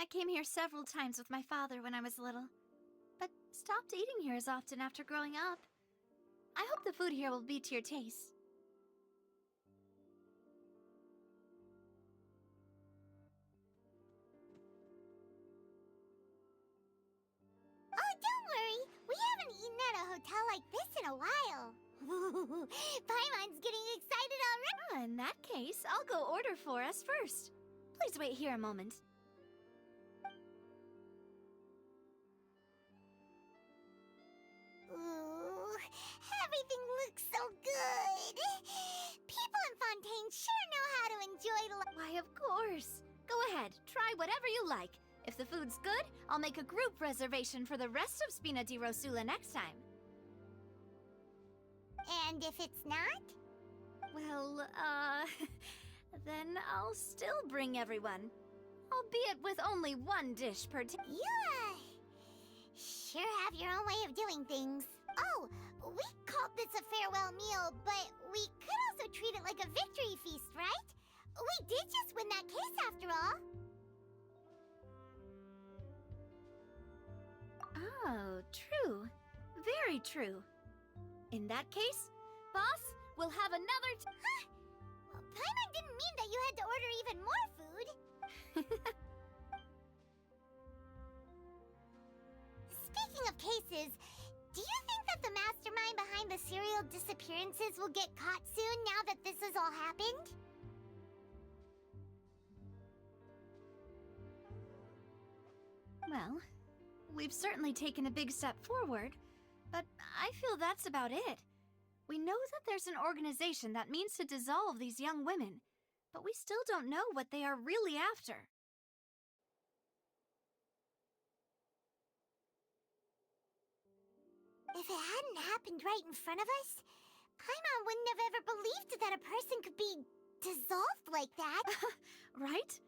I came here several times with my father when I was little, but stopped eating here as often after growing up. I hope the food here will be to your taste. Oh, don't worry. We haven't eaten at a hotel like this in a while. Paimon's getting excited already. In that case, I'll go order for us first. Please wait here a moment. Ooh, everything looks so good. People in Fontaine sure know how to enjoy life. Why, of course. Go ahead, try whatever you like. If the food's good, I'll make a group reservation for the rest of Spina di Rosula next time. And if it's not? Well, then I'll still bring everyone. Albeit with only one dish per You, sure have your own way of doing things. Oh, we called this a farewell meal, but we could also treat it like a victory feast, right? We did just win that case after all. Oh, true. Very true. In that case, boss, we'll have another Well, Paimon didn't mean that you had to order even more food. Speaking of cases, do you think that the mastermind behind the serial disappearances will get caught soon now that this has all happened? Well, we've certainly taken a big step forward, but I feel that's about it. We know that there's an organization that means to dissolve these young women, but we still don't know what they are really after. If it hadn't happened right in front of us, Paimon wouldn't have ever believed that a person could be dissolved like that. Right?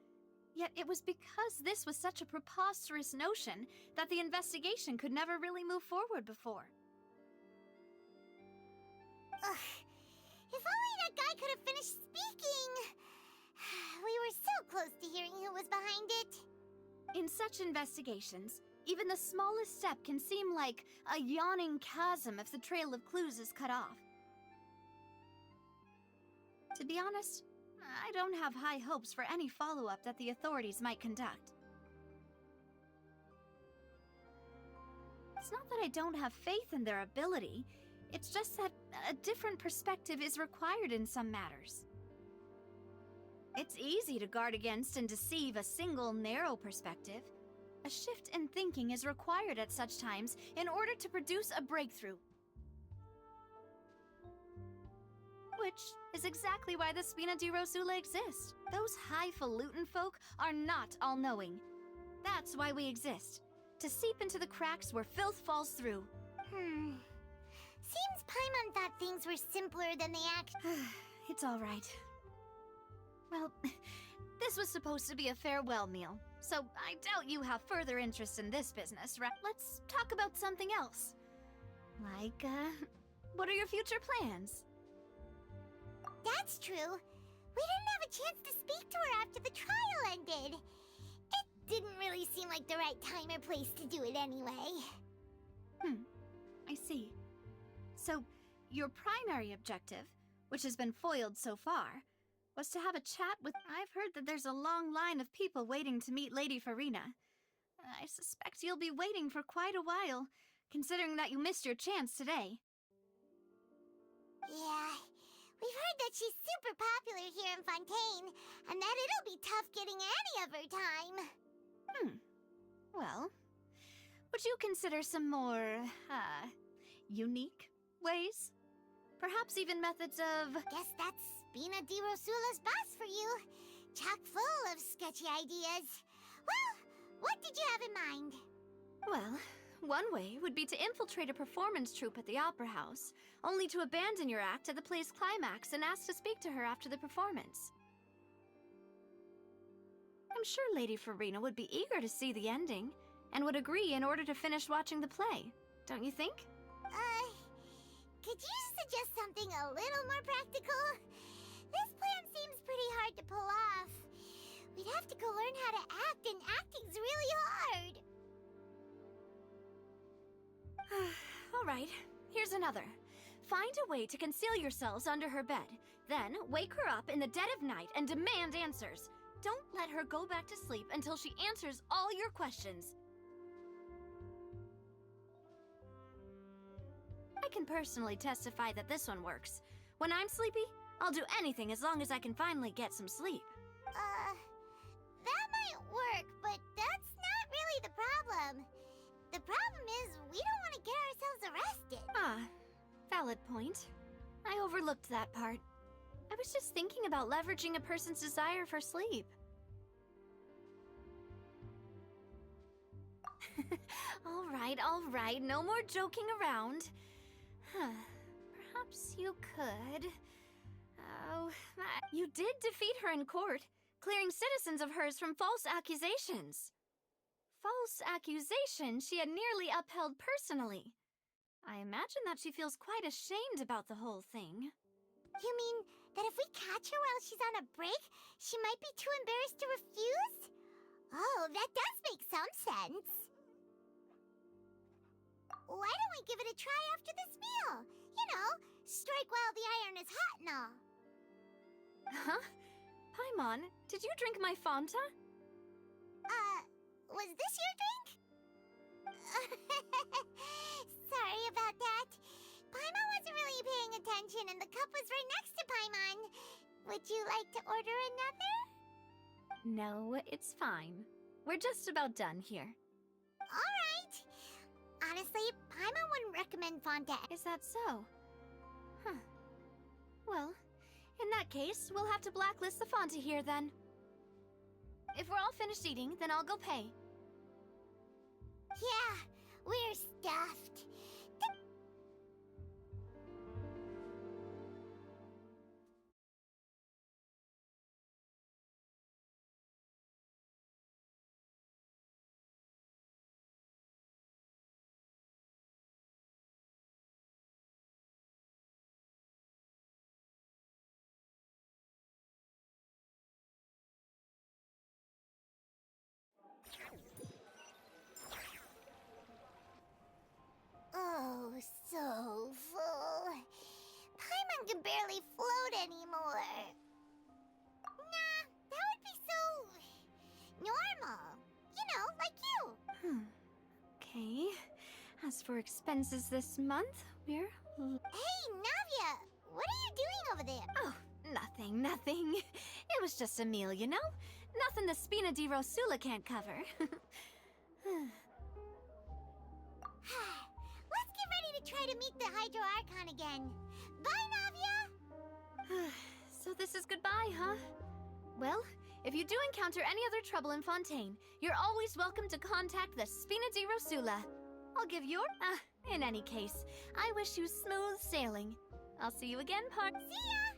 Yet it was because this was such a preposterous notion that the investigation could never really move forward before. Ugh. If only that guy could have finished speaking. We were so close to hearing who was behind it. In such investigations, even the smallest step can seem like a yawning chasm if the trail of clues is cut off. To be honest, I don't have high hopes for any follow-up that the authorities might conduct. It's not that I don't have faith in their ability, it's just that a different perspective is required in some matters. It's easy to guard against and deceive a single narrow perspective. A shift in thinking is required at such times in order to produce a breakthrough. Which is exactly why the Spina di Rosula exists. Those highfalutin folk are not all-knowing. That's why we exist. To seep into the cracks where filth falls through. Seems Paimon thought things were simpler than they act. It's all right. Well, this was supposed to be a farewell meal, so I doubt you have further interest in this business, right? Let's talk about something else. Like, what are your future plans? That's true. We didn't have a chance to speak to her after the trial ended. It didn't really seem like the right time or place to do it anyway. I see. So, your primary objective, which has been foiled so far, was to have a chat with... I've heard that there's a long line of people waiting to meet Lady Farina. I suspect you'll be waiting for quite a while, considering that you missed your chance today. Yeah, we've heard that she's super popular here in Fontaine, and that it'll be tough getting any of her time. Well, would you consider some more, unique ways? Perhaps even methods of... Guess that's Spina di Rosula's boss for you. Chock full of sketchy ideas. Well, what did you have in mind? Well, one way would be to infiltrate a performance troupe at the Opera House, only to abandon your act at the play's climax and ask to speak to her after the performance. I'm sure Lady Farina would be eager to see the ending, and would agree in order to finish watching the play, don't you think? Could you suggest something a little more practical? This plan seems pretty hard to pull off. We'd have to go learn how to act, and acting's really hard. All right, here's another. Find a way to conceal yourselves under her bed. Then, wake her up in the dead of night and demand answers. Don't let her go back to sleep until she answers all your questions. I can personally testify that this one works. When I'm sleepy, I'll do anything as long as I can finally get some sleep. That might work, but that's not really the problem. The problem is we don't want to get ourselves arrested. Ah, valid point. I overlooked that part. I was just thinking about leveraging a person's desire for sleep. All right, no more joking around. Perhaps you could... Oh, you did defeat her in court, clearing citizens of hers from false accusations. False accusations she had nearly upheld personally. I imagine that she feels quite ashamed about the whole thing. You mean that if we catch her while she's on a break, she might be too embarrassed to refuse? Oh, that does make some sense. Why don't we give it a try after this meal? You know, strike while the iron is hot and all. Huh? Paimon, did you drink my Fanta? Was this your drink? Sorry about that. Paimon wasn't really paying attention and the cup was right next to Paimon. Would you like to order another? No, it's fine. We're just about done here. Alright. Honestly, Paimon wouldn't recommend Fontaine. Is that so? Huh. Well, in that case, we'll have to blacklist the Fanta here then. If we're all finished eating, then I'll go pay. Yeah, we're stuffed. Oh, so full. Paimon can barely float anymore. Nah, that would be so... normal. You know, like you. Okay. As for expenses this month, we're... Hey, Navia! What are you doing over there? Oh, nothing. It was just a meal, you know? Nothing the Spina di Rosula can't cover. Let's get ready to try to meet the Hydro Archon again. Bye, Navia! So this is goodbye, huh? Well, if you do encounter any other trouble in Fontaine, you're always welcome to contact the Spina di Rosula. I'll give your... in any case, I wish you smooth sailing. I'll see you again, See ya!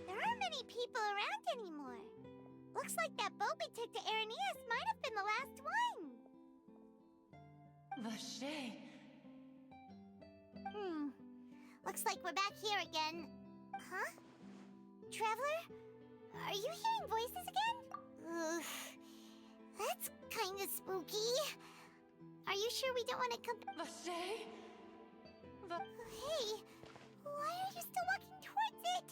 There aren't many people around anymore. Looks like that boat we took to Araneas might have been the last one. Vache. Looks like we're back here again. Huh? Traveler? Are you hearing voices again? Ugh. That's kinda spooky. Are you sure we don't want to come... Vache? Hey, why are you still walking towards it?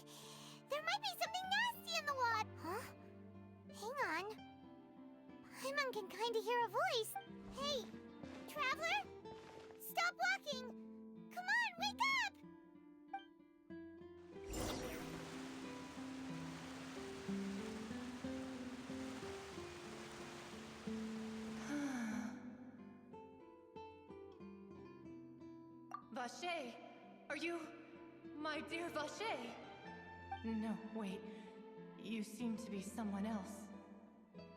There might be something nasty in the water. Huh? Hang on. Paimon can kinda hear a voice. Hey, traveler? Stop walking! Come on, wake up! Vache, are you... my dear Vache? No, wait. You seem to be someone else.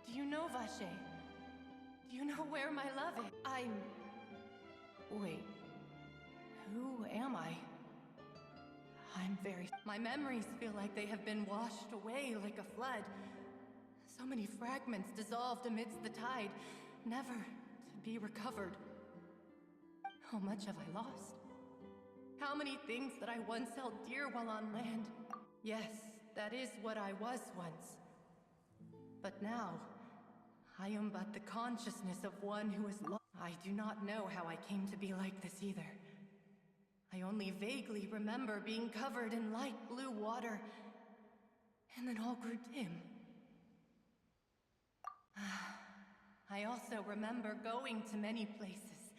Do you know Vache? Do you know where my love is? Wait. Who am I? I'm very... My memories feel like they have been washed away like a flood. So many fragments dissolved amidst the tide, never to be recovered. How much have I lost? How many things that I once held dear while on land? Yes, that is what I was once. But now, I am but the consciousness of one who is lost. I do not know how I came to be like this either. I only vaguely remember being covered in light blue water, and then all grew dim. I also remember going to many places.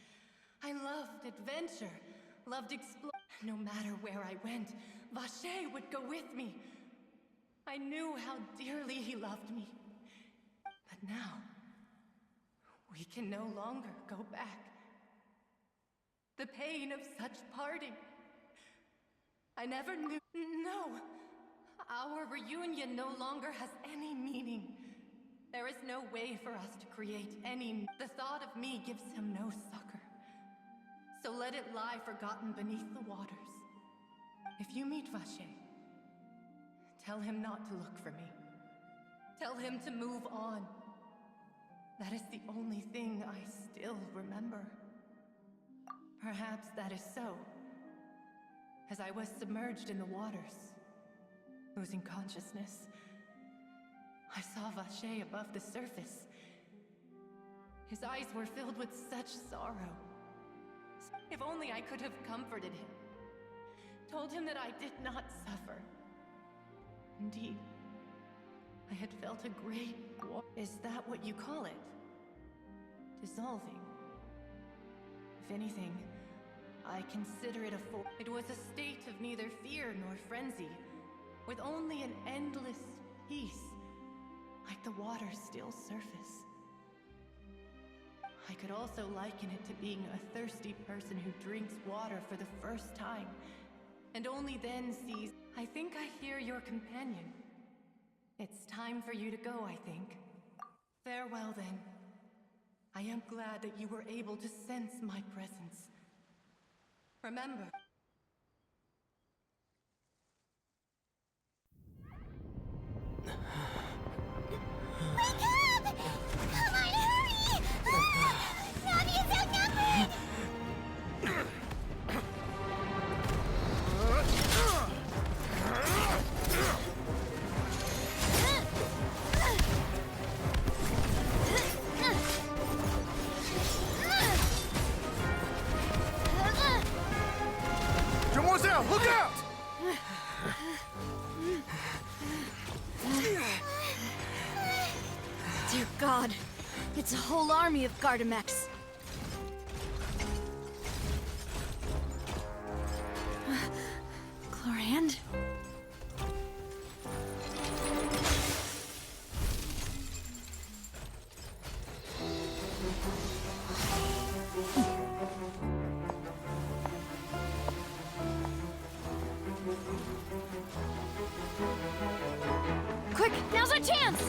I loved adventure, loved exploring. No matter where I went, Vache would go with me. I knew how dearly he loved me. But now, we can no longer go back. The pain of such parting. I never knew. No! Our reunion no longer has any meaning. There is no way for us to create any... The thought of me gives him no succor. So let it lie forgotten beneath the waters. If you meet Vache, tell him not to look for me. Tell him to move on. That is the only thing I still remember. Perhaps that is so. As I was submerged in the waters, losing consciousness, I saw Vache above the surface. His eyes were filled with such sorrow. If only I could have comforted him. Told him that I did not suffer. Indeed, I had felt a great war. Is that what you call it? Dissolving? If anything, I consider it a form. It was a state of neither fear nor frenzy, with only an endless peace, like the water's still surface. I could also liken it to being a thirsty person who drinks water for the first time, and only then sees... I think I hear your companion. It's time for you to go, I think. Farewell, then. I am glad that you were able to sense my presence. Remember... Wake up! Come on, hurry! Navi is outnumbered! Look out! Dear God, it's a whole army of Gardamex. Chlorand? Quick, now's our chance!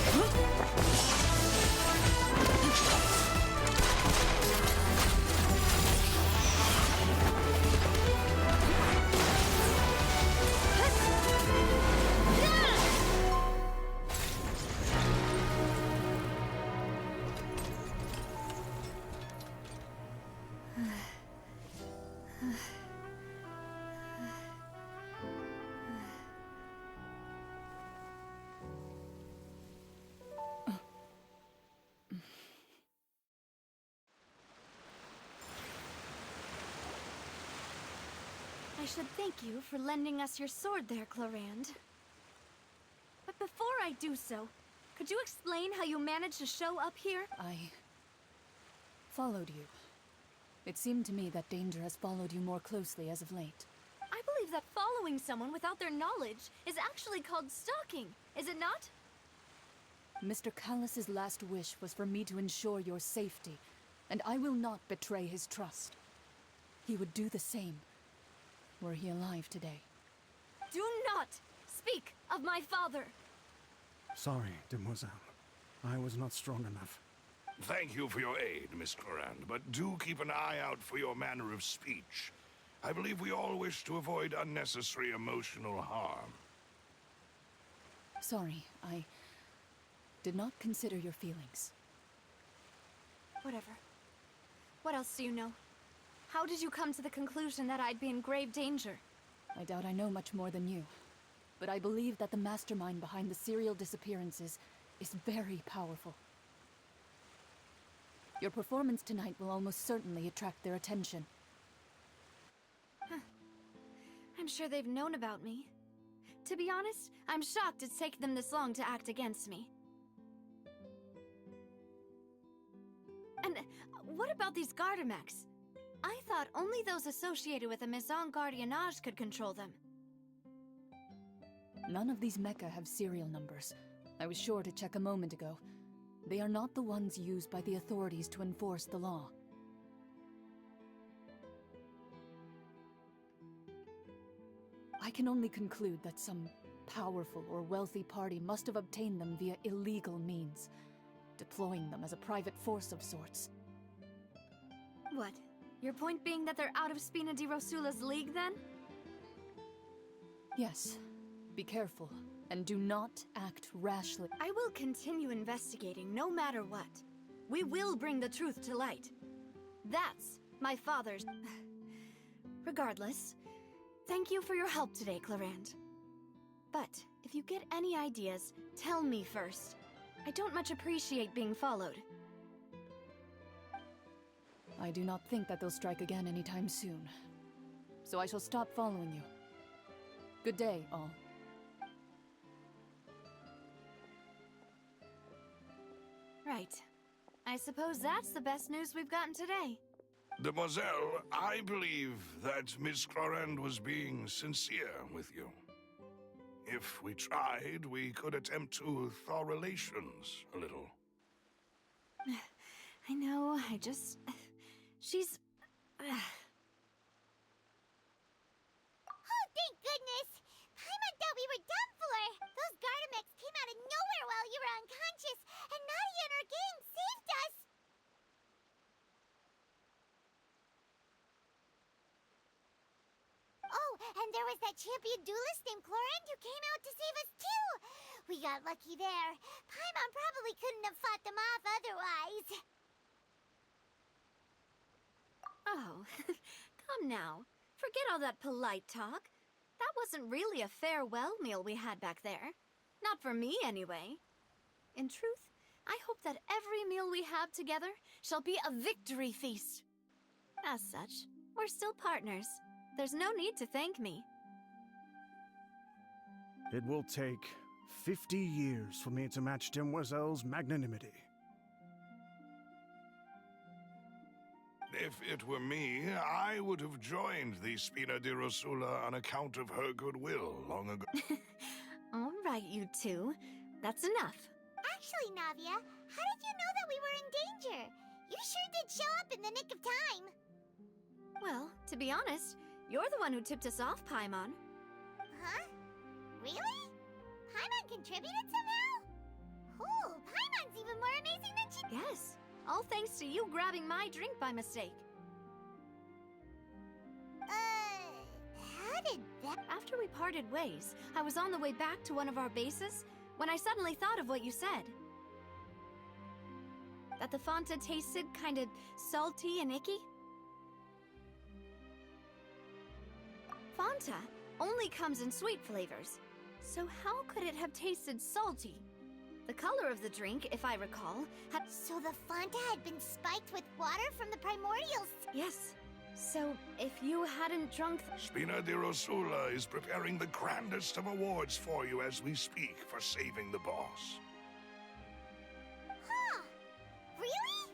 Huh? I should thank you for lending us your sword there, Clorand. But before I do so, could you explain how you managed to show up here? I followed you. It seemed to me that danger has followed you more closely as of late. I believe that following someone without their knowledge is actually called stalking, is it not? Mr. Callus's last wish was for me to ensure your safety, and I will not betray his trust. He would do the same, were he alive today. Do not speak of my father! Sorry, demoiselle. I was not strong enough. Thank you for your aid, Miss Clorand, but do keep an eye out for your manner of speech. I believe we all wish to avoid unnecessary emotional harm. Sorry, I did not consider your feelings. Whatever. What else do you know? How did you come to the conclusion that I'd be in grave danger? I doubt I know much more than you, but I believe that the mastermind behind the serial disappearances is very powerful. Your performance tonight will almost certainly attract their attention. I'm sure they've known about me. To be honest, I'm shocked it's taken them this long to act against me. And what about these Gardamex? I thought only those associated with the Maison Gardiennage could control them. None of these mecha have serial numbers. I was sure to check a moment ago. They are not the ones used by the authorities to enforce the law. I can only conclude that some powerful or wealthy party must have obtained them via illegal means, deploying them as a private force of sorts. What? Your point being that they're out of Spina di Rosula's league, then? Yes. Be careful, and do not act rashly. I will continue investigating no matter what. We will bring the truth to light. That's my father's... Regardless, thank you for your help today, Clorand. But if you get any ideas, tell me first. I don't much appreciate being followed. I do not think that they'll strike again anytime soon. So I shall stop following you. Good day, all. Right. I suppose that's the best news we've gotten today. Demoiselle, I believe that Miss Clorand was being sincere with you. If we tried, we could attempt to thaw relations a little. I know, she's... Oh, thank goodness! Paimon thought we were done for! Those Gardamex came out of nowhere while you were unconscious, and Nadia and her gang saved us! Oh, and there was that champion duelist named Clorand who came out to save us too! We got lucky there. Paimon probably couldn't have fought them off otherwise. Oh, come now. Forget all that polite talk. That wasn't really a farewell meal we had back there. Not for me, anyway. In truth, I hope that every meal we have together shall be a victory feast. As such, we're still partners. There's no need to thank me. It will take 50 years for me to match Demoiselle's magnanimity. If it were me, I would have joined the Spina di Rosula on account of her goodwill long ago. All right, you two. That's enough. Actually, Navia, how did you know that we were in danger? You sure did show up in the nick of time. Well, to be honest, you're the one who tipped us off, Paimon. Huh? Really? Paimon contributed somehow? Ooh, Paimon's even more amazing than she... Yes, all thanks to you grabbing my drink by mistake. How did that... After we parted ways, I was on the way back to one of our bases when I suddenly thought of what you said. That the Fanta tasted kinda salty and icky? Fanta only comes in sweet flavors, so how could it have tasted salty? The color of the drink, if I recall, had... So the Fanta had been spiked with water from the primordials? Yes, So, if you hadn't drunk Spina di Rosula is preparing the grandest of awards for you as we speak for saving the boss. Huh? Really?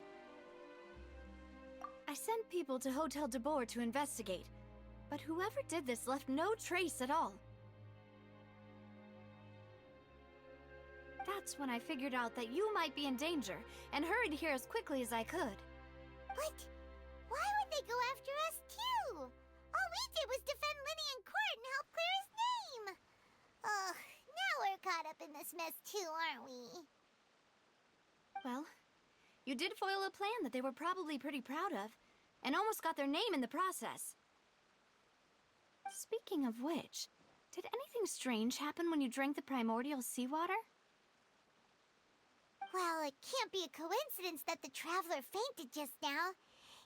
I sent people to Hotel de Boer to investigate, but whoever did this left no trace at all. That's when I figured out that you might be in danger and hurried here as quickly as I could. But why would they go after us too? All we did was defend Linny in court and help clear his name. Ugh, now we're caught up in this mess too, aren't we? Well, you did foil a plan that they were probably pretty proud of, and almost got their name in the process. Speaking of which, did anything strange happen when you drank the primordial seawater? Well, it can't be a coincidence that the traveler fainted just now.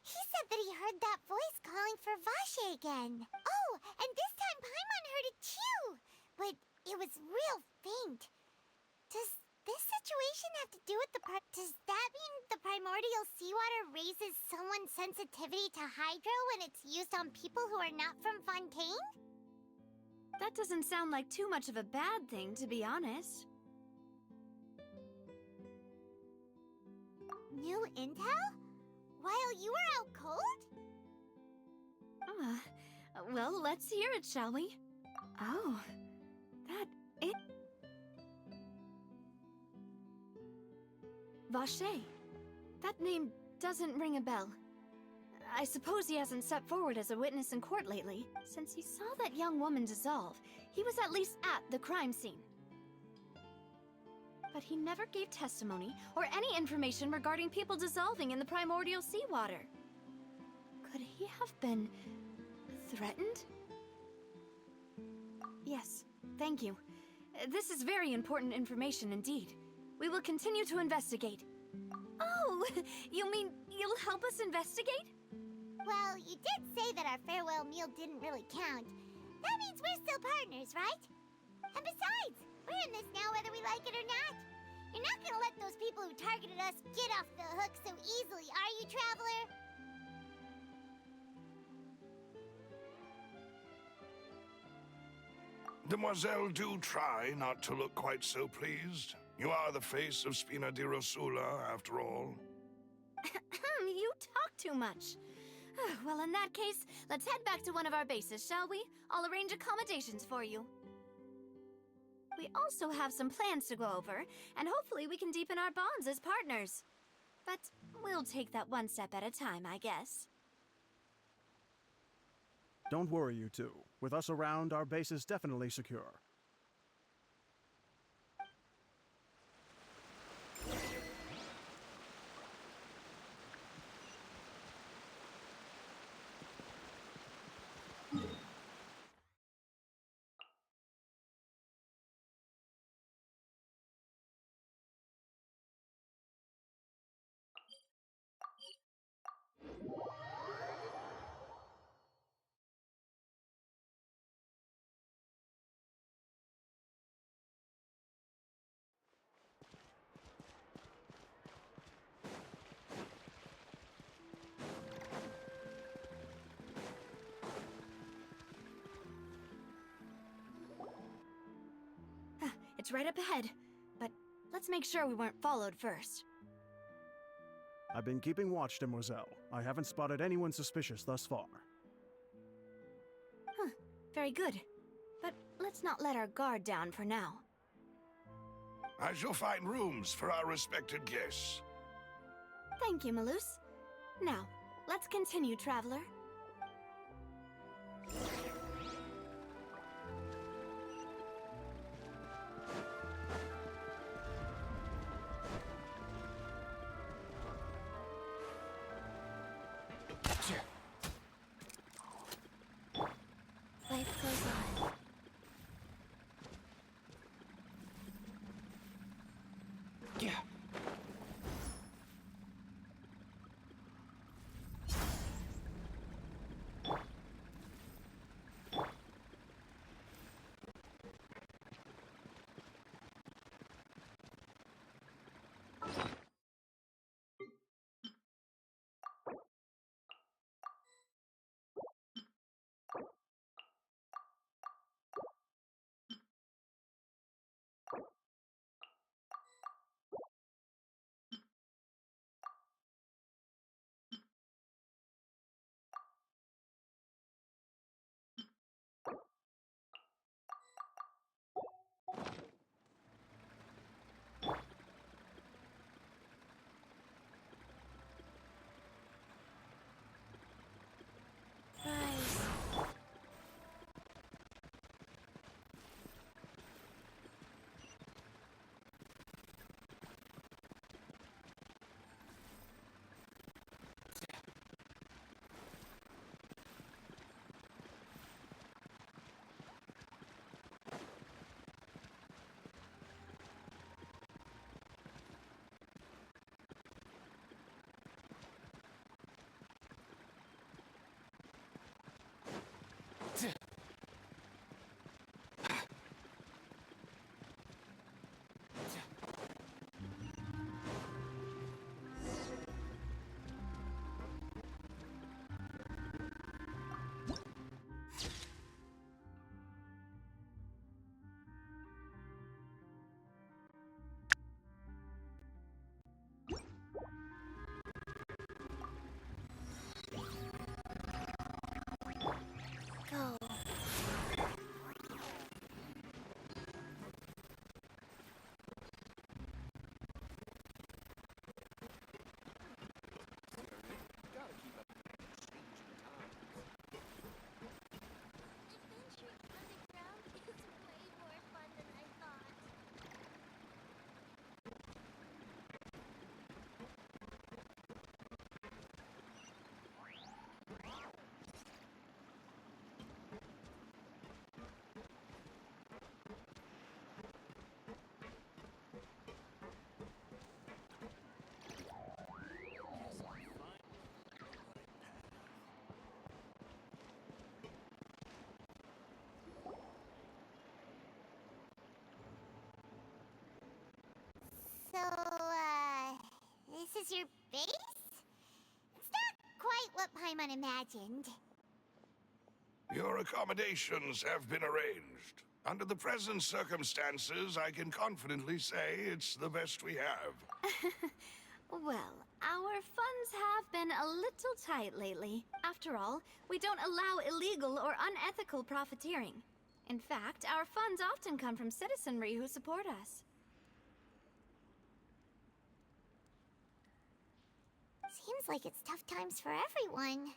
He said that he heard that voice calling for Vache again. Oh, and this time Paimon heard it too, but it was real faint. Does this situation have to do with Does that mean the primordial seawater raises someone's sensitivity to hydro when it's used on people who are not from Fontaine? That doesn't sound like too much of a bad thing, to be honest. New intel? While you were out cold? Well, let's hear it, shall we? Oh, it... Vache. That name doesn't ring a bell. I suppose he hasn't stepped forward as a witness in court lately. Since he saw that young woman dissolve, he was at least at the crime scene. But he never gave testimony or any information regarding people dissolving in the primordial seawater. Could he have been threatened? Yes, thank you. This is very important information indeed. We will continue to investigate. Oh, you mean you'll help us investigate? Well, you did say that our farewell meal didn't really count. That means we're still partners, right? And besides, we're in this now whether we like it or not. You're not gonna let those people who targeted us get off the hook so easily, are you, Traveler? Demoiselle, do try not to look quite so pleased. You are the face of Spina di Rosula, after all. You talk too much. Well, in that case, let's head back to one of our bases, shall we? I'll arrange accommodations for you. We also have some plans to go over, and hopefully we can deepen our bonds as partners. But we'll take that one step at a time, I guess. Don't worry, you two. With us around, our base is definitely secure. It's right up ahead, but let's make sure we weren't followed first. I've been keeping watch, Demoiselle. I haven't spotted anyone suspicious thus far. Very good. But let's not let our guard down for now. I shall find rooms for our respected guests. Thank you, Malus. Now, let's continue, Traveler. Life goes on. Yeah. is your base? It's not quite what Paimon imagined. Your accommodations have been arranged. Under the present circumstances, I can confidently say it's the best we have. Well, our funds have been a little tight lately. After all, we don't allow illegal or unethical profiteering. In fact, our funds often come from citizenry who support us. Seems like it's tough times for everyone.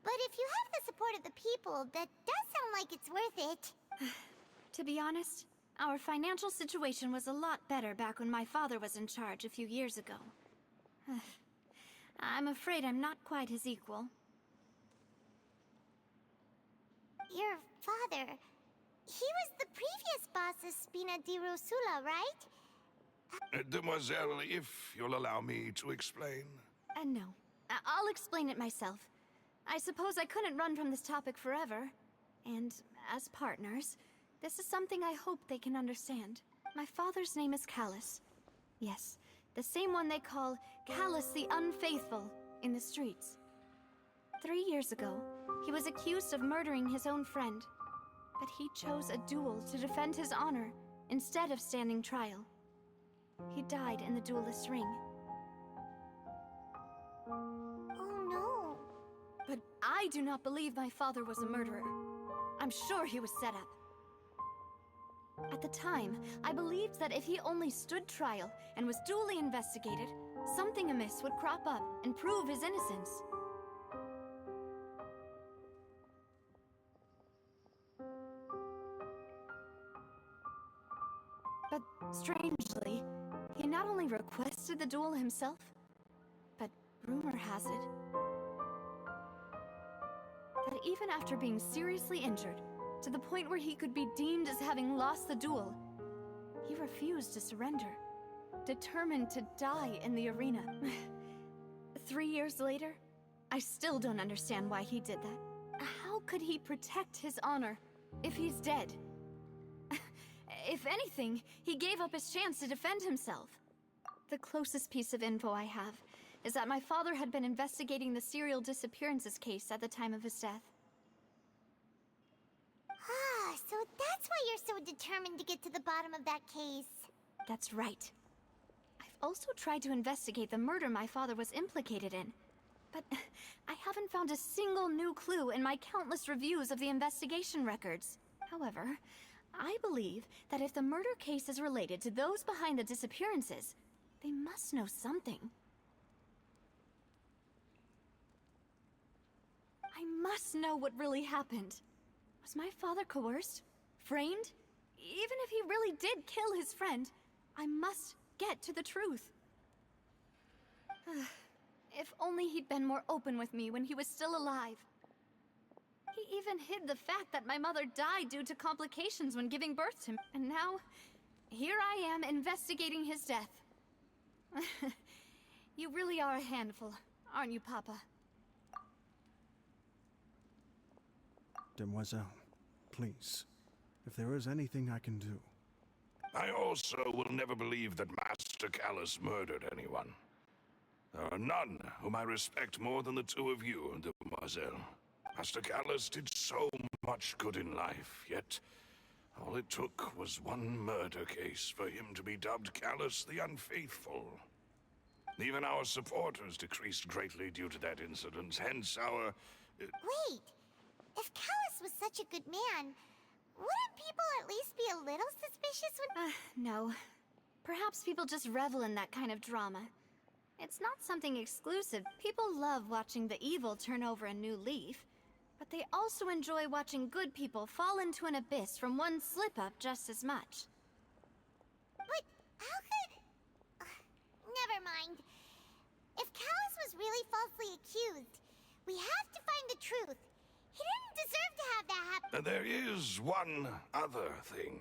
But if you have the support of the people, that does sound like it's worth it. To be honest, our financial situation was a lot better back when my father was in charge a few years ago. I'm afraid I'm not quite his equal. Your father... he was the previous boss of Spina di Rosula, right? Demoiselle, if you'll allow me to explain. No. I'll explain it myself. I suppose I couldn't run from this topic forever. And as partners, this is something I hope they can understand. My father's name is Callus. Yes, the same one they call Callus the Unfaithful in the streets. 3 years ago, he was accused of murdering his own friend. But he chose a duel to defend his honor instead of standing trial. He died in the duelist's ring. Oh no. But I do not believe my father was a murderer. I'm sure he was set up. At the time, I believed that if he only stood trial and was duly investigated, something amiss would crop up and prove his innocence. But strangely, he not only requested the duel himself, but rumor has it that even after being seriously injured, to the point where he could be deemed as having lost the duel, he refused to surrender, determined to die in the arena. 3 years later, I still don't understand why he did that. How could he protect his honor if he's dead? If anything, he gave up his chance to defend himself. The closest piece of info I have is that my father had been investigating the serial disappearances case at the time of his death. Ah, so that's why you're so determined to get to the bottom of that case. That's right. I've also tried to investigate the murder my father was implicated in, but I haven't found a single new clue in my countless reviews of the investigation records. However, I believe that if the murder case is related to those behind the disappearances, they must know something. I must know what really happened. Was my father coerced? Framed? Even if he really did kill his friend, I must get to the truth. If only he'd been more open with me when he was still alive. He even hid the fact that my mother died due to complications when giving birth to me. And now, here I am investigating his death. You really are a handful, aren't you, Papa? Demoiselle, please, if there is anything I can do. I also will never believe that Master Callus murdered anyone. There are none whom I respect more than the two of you, Demoiselle. Master Callus did so much good in life, yet all it took was one murder case for him to be dubbed Callus the Unfaithful. Even our supporters decreased greatly due to that incident, hence our... Wait, if Callus was such a good man, wouldn't people at least be a little suspicious when... No. Perhaps people just revel in that kind of drama. It's not something exclusive. People love watching the evil turn over a new leaf, but they also enjoy watching good people fall into an abyss from one slip-up just as much. But how could... never mind. If Callus was really falsely accused, we have to find the truth. He didn't deserve to have that happen. There is one other thing.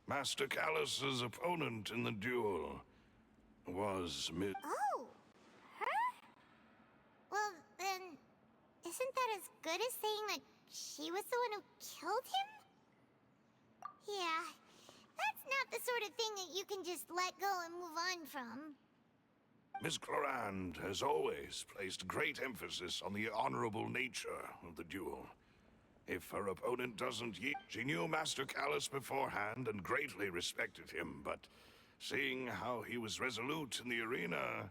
Master Callus's opponent in the duel was Oh, her? Well, then, isn't that as good as saying that she was the one who killed him? Yeah, that's not the sort of thing that you can just let go and move on from. Miss Clorand has always placed great emphasis on the honorable nature of the duel. If her opponent doesn't yield, she knew Master Callus beforehand and greatly respected him, but seeing how he was resolute in the arena,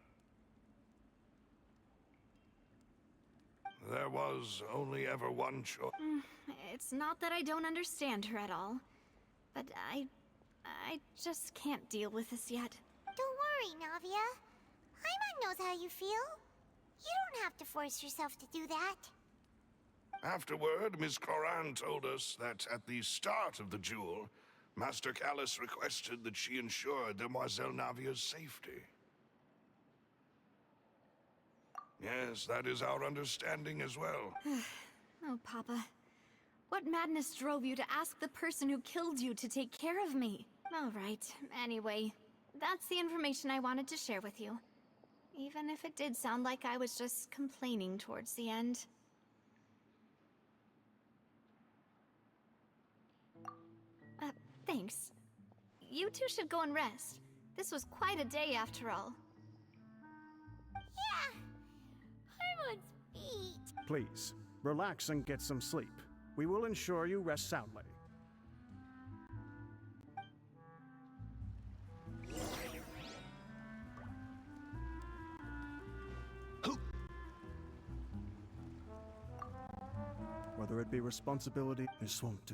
there was only ever one choice. It's not that I don't understand her at all, but I just can't deal with this yet. Don't worry, Navia. Paimon knows how you feel. You don't have to force yourself to do that. Afterward, Miss Clorand told us that at the start of the duel, Master Callus requested that she ensure Demoiselle Navia's safety. Yes, that is our understanding as well. Oh, Papa. What madness drove you to ask the person who killed you to take care of me? All right, anyway, that's the information I wanted to share with you. Even if it did sound like I was just complaining towards the end. Thanks. You two should go and rest. This was quite a day after all. Yeah. Paimon's feet. Please, relax and get some sleep. We will ensure you rest soundly. Whether it be responsibility or swamped to.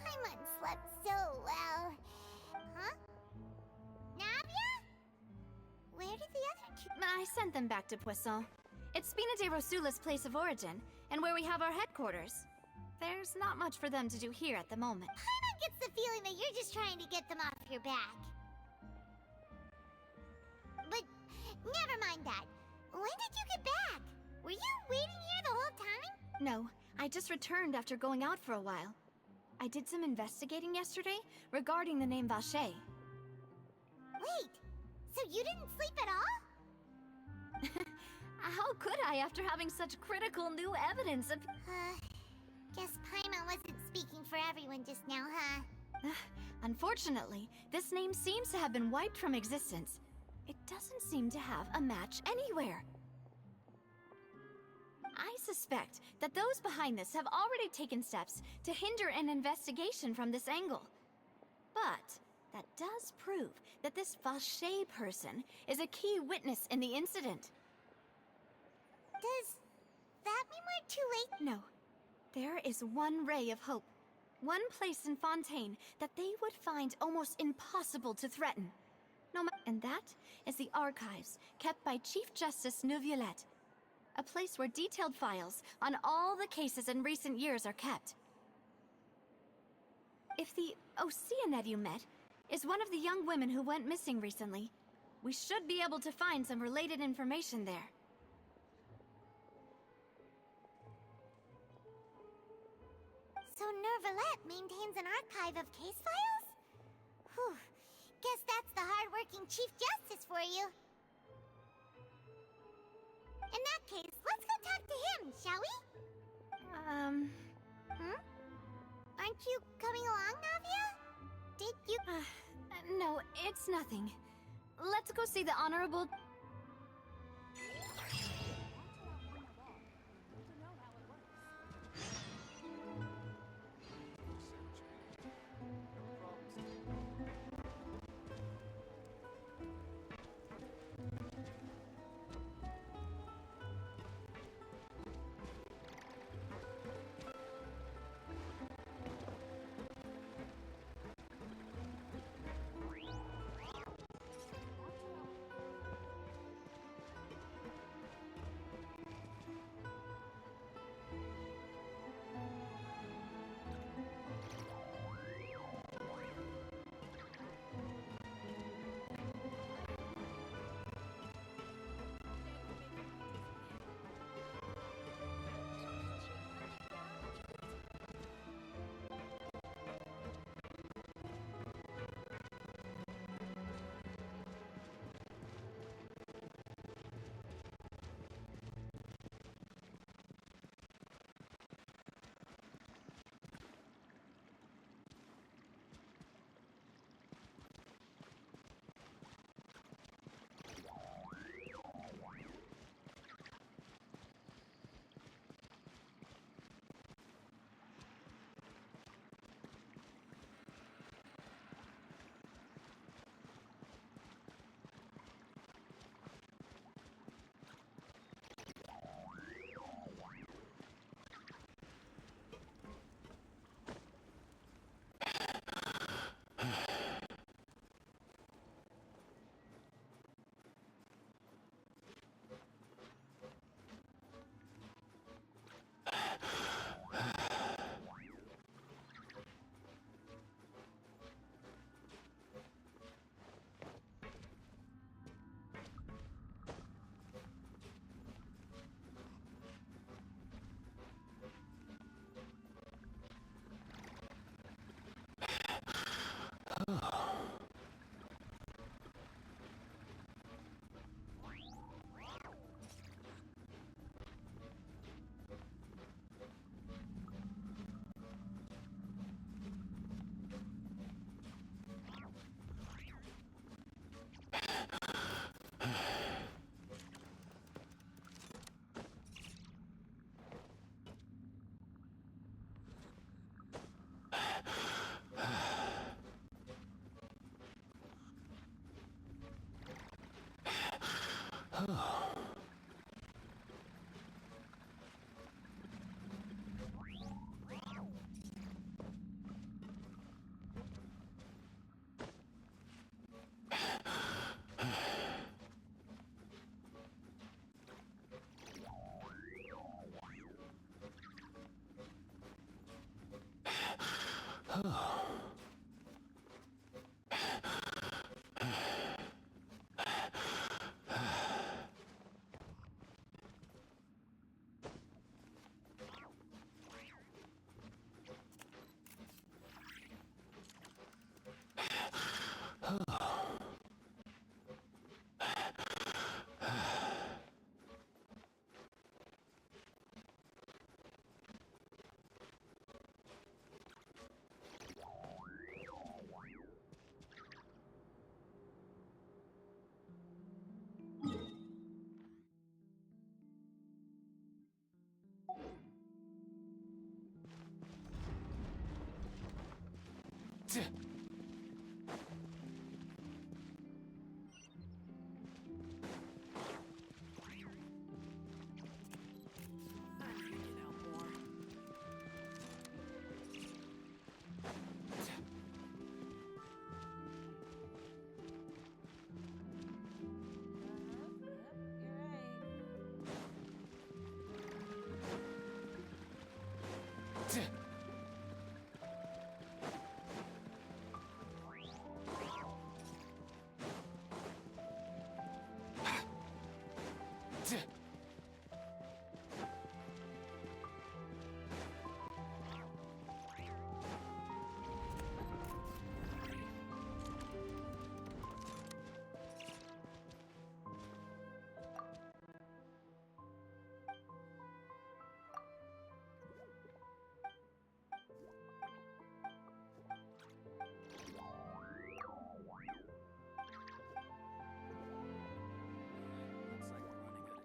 Paimon slept so well. Huh? Navia? Where did the other two... I sent them back to Poisson. It's Spina de Rosula's place of origin, and where we have our headquarters. There's not much for them to do here at the moment. Paimon gets the feeling that you're just trying to get them off your back. But never mind that. When did you get back? Were you waiting here the whole time? No, I just returned after going out for a while. I did some investigating yesterday regarding the name Vache. Wait, so you didn't sleep at all? How could I after having such critical new evidence of... Guess Paimon wasn't speaking for everyone just now, huh? Unfortunately, this name seems to have been wiped from existence. It doesn't seem to have a match anywhere. I suspect that those behind this have already taken steps to hinder an investigation from this angle. But that does prove that this Vache person is a key witness in the incident. Does that mean we're too late? No. There is one ray of hope. One place in Fontaine that they would find almost impossible to threaten. And that is the archives kept by Chief Justice Neuvillette. A place where detailed files on all the cases in recent years are kept. If the Oceanette you met is one of the young women who went missing recently, we should be able to find some related information there. So Neuvillette maintains an archive of case files? Whew. Guess that's the hard-working Chief Justice for you. In that case, let's go talk to him, shall we? Aren't you coming along, Navia? Did you... No, it's nothing. Let's go see the Honorable...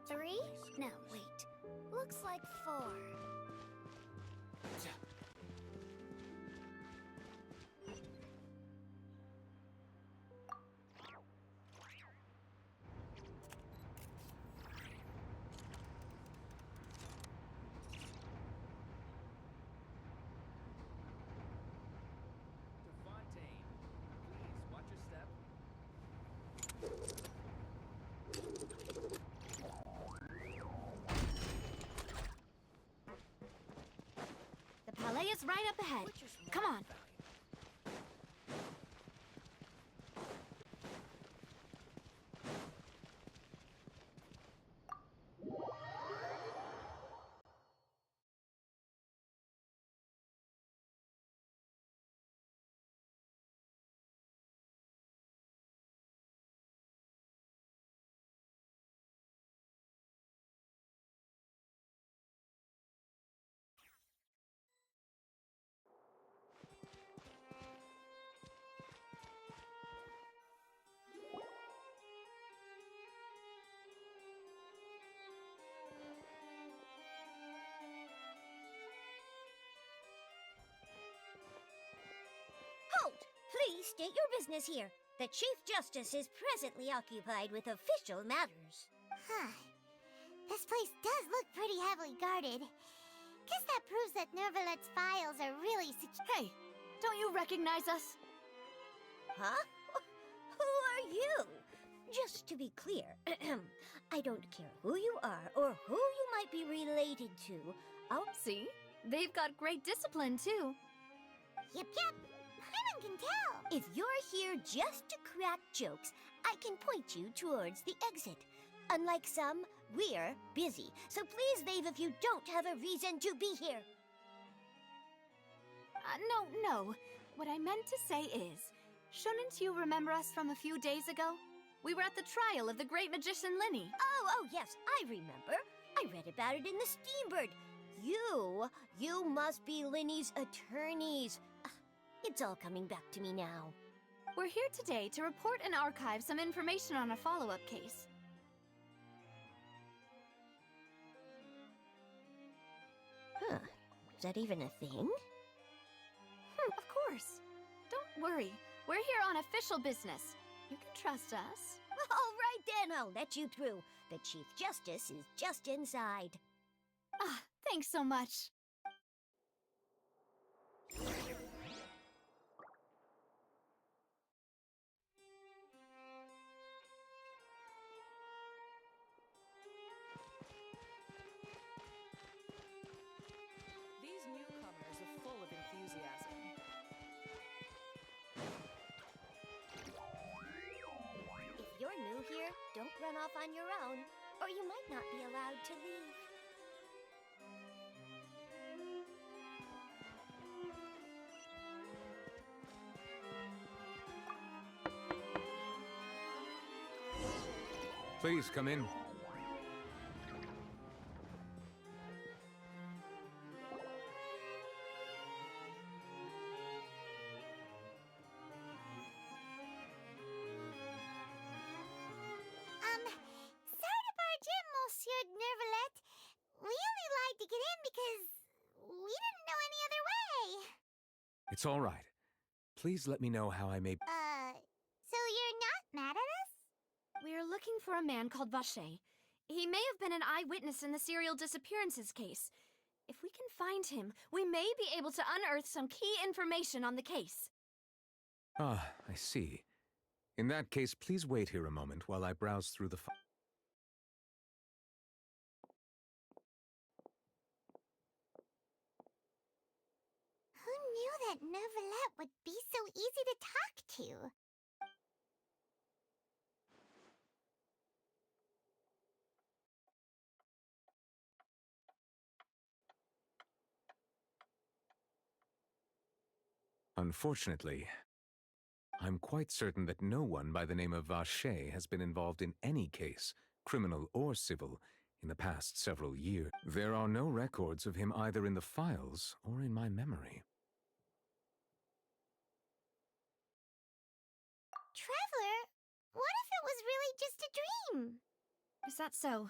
Three? No, wait. Looks like 4. Fontaine, please watch your step. The palais is right up ahead. Come on. Halt! Please state your business here. The Chief Justice is presently occupied with official matters. Huh. This place does look pretty heavily guarded. Guess that proves that Nervalet's files are really secure. Hey, don't you recognize us? Huh? Who are you? Just to be clear, I don't care who you are or who you might be related to. I'll See? They've got great discipline, too. Yep. Paimon can tell. If you're here just to crack jokes, I can point you towards the exit. Unlike some, we're busy, so please leave if you don't have a reason to be here. No. What I meant to say is, shouldn't you remember us from a few days ago? We were at the trial of the great magician Linny. Oh, yes, I remember. I read about it in the Steambird. You must be Linny's attorneys. It's all coming back to me now. We're here today to report and archive some information on a follow-up case. Huh. Is that even a thing? Of course. Don't worry. We're here on official business. You can trust us. All right then, I'll let you through. The Chief Justice is just inside. Ah, thanks so much. These newcomers are full of enthusiasm. If you're new here, don't run off on your own, or you might not be allowed to leave. Please come in. Sorry to barge in, Monsieur Nervalet. We only lied to get in because we didn't know any other way. It's all right. Please let me know how I may. So you're not mad at us? We're looking for a man called Vache. He may have been an eyewitness in the serial disappearances case. If we can find him, we may be able to unearth some key information on the case. Ah, I see. In that case, please wait here a moment while I browse through the file. Who knew that Nervalet would be so easy to talk to? Unfortunately, I'm quite certain that no one by the name of Vache has been involved in any case, criminal or civil, in the past several years. There are no records of him either in the files or in my memory. Traveler, what if it was really just a dream? Is that so?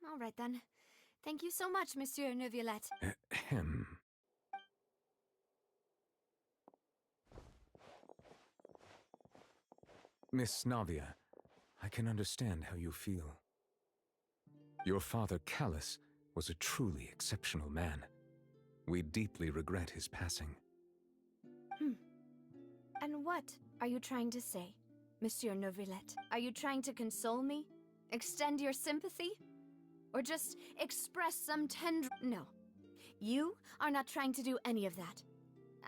All right then. Thank you so much, Monsieur Neuvillette. Ahem. Miss Navia, I can understand how you feel. Your father, Callus, was a truly exceptional man. We deeply regret his passing. And what are you trying to say, Monsieur Neuvillette? Are you trying to console me? Extend your sympathy? Or just express some tender... No. You are not trying to do any of that.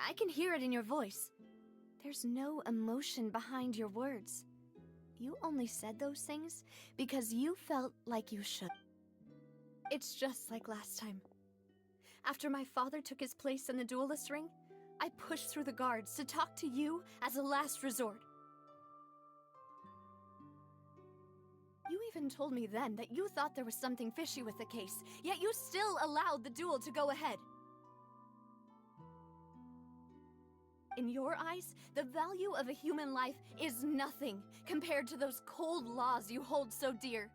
I can hear it in your voice. There's no emotion behind your words. You only said those things because you felt like you should. It's just like last time. After my father took his place in the duelist ring, I pushed through the guards to talk to you as a last resort. You even told me then that you thought there was something fishy with the case, yet you still allowed the duel to go ahead. In your eyes, the value of a human life is nothing compared to those cold laws you hold so dear.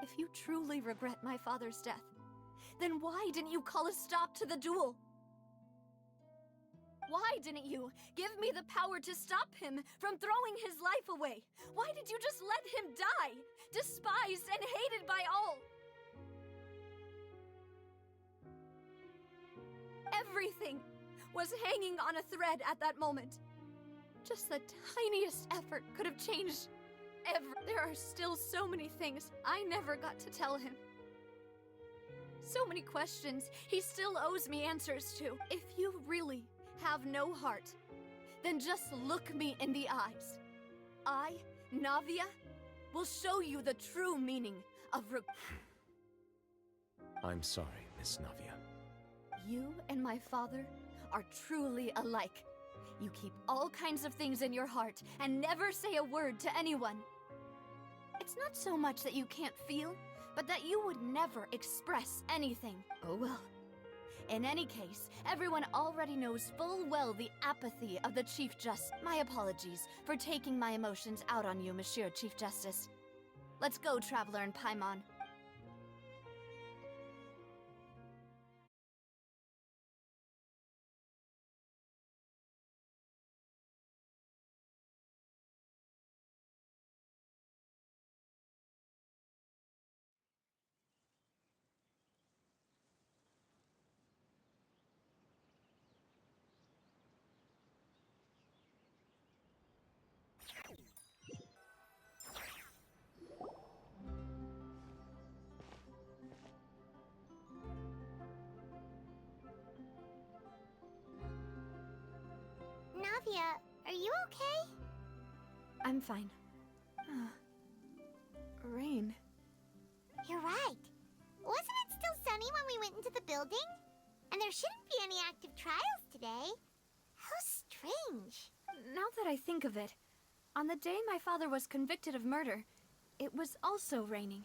If you truly regret my father's death, then why didn't you call a stop to the duel? Why didn't you give me the power to stop him from throwing his life away? Why did you just let him die, despised and hated by all? Everything was hanging on a thread at that moment. Just the tiniest effort could have changed There are still so many things I never got to tell him. So many questions he still owes me answers to. If you really have no heart, then just look me in the eyes. I, Navia, will show you the true meaning of I'm sorry, Miss Navia. You and my father are truly alike. You keep all kinds of things in your heart and never say a word to anyone. It's not so much that you can't feel, but that you would never express anything. Oh well. In any case, everyone already knows full well the apathy of the Chief Justice. My apologies for taking my emotions out on you, Monsieur Chief Justice. Let's go, Traveler and Paimon. Olivia, are you okay? I'm fine. Rain. You're right. Wasn't it still sunny when we went into the building? And there shouldn't be any active trials today. How strange. Now that I think of it, on the day my father was convicted of murder, it was also raining.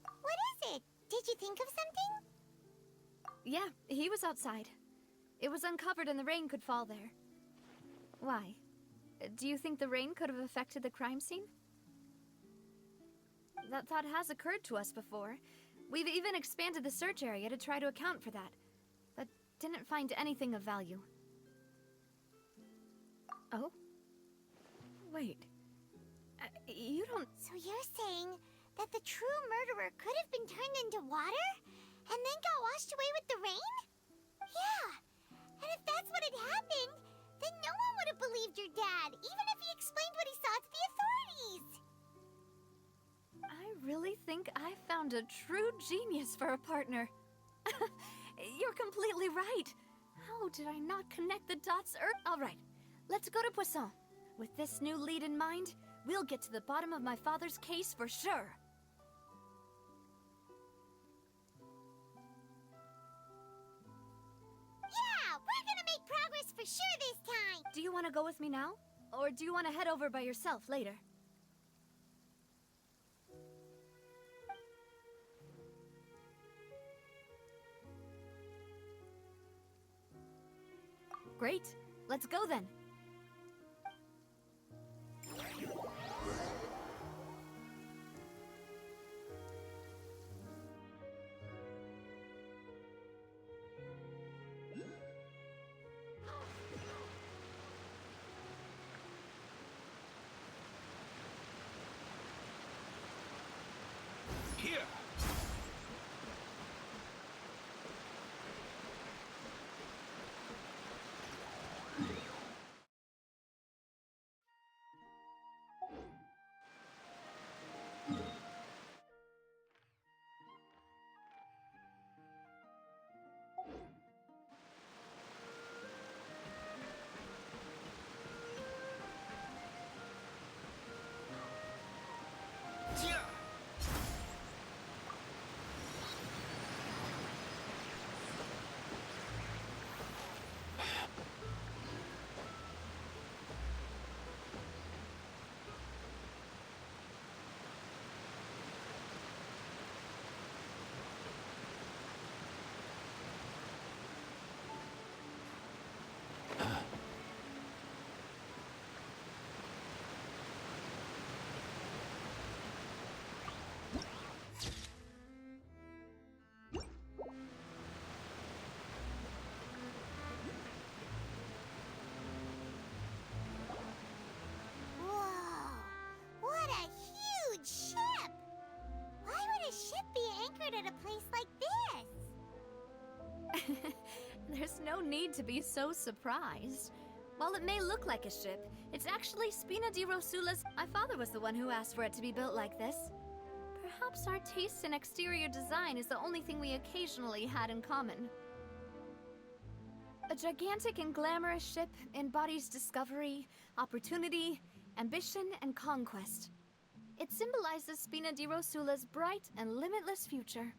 What is it? Did you think of something? Yeah, he was outside. It was uncovered and the rain could fall there. Why? Do you think the rain could have affected the crime scene? That thought has occurred to us before. We've even expanded the search area to try to account for that, but didn't find anything of value. Oh? Wait. You don't... So you're saying that the true murderer could have been turned into water and then got washed away with the rain? Yeah. And if that's what had happened, then no one would have believed your dad, even if he explained what he saw to the authorities. I really think I found a true genius for a partner. You're completely right. How did I not connect the dots? All right, let's go to Poisson. With this new lead in mind, we'll get to the bottom of my father's case for sure. Yeah, we're gonna make progress for sure this time. Do you want to go with me now? Or do you want to head over by yourself later? Great. Let's go then. Here! Yeah! Whoa, what a huge ship! Why would a ship be anchored at a place like this? There's no need to be so surprised. While it may look like a ship, it's actually Spina di Rosula's... My father was the one who asked for it to be built like this. Perhaps our taste in exterior design is the only thing we occasionally had in common. A gigantic and glamorous ship embodies discovery, opportunity, ambition, and conquest. It symbolizes Spina di Rosula's bright and limitless future.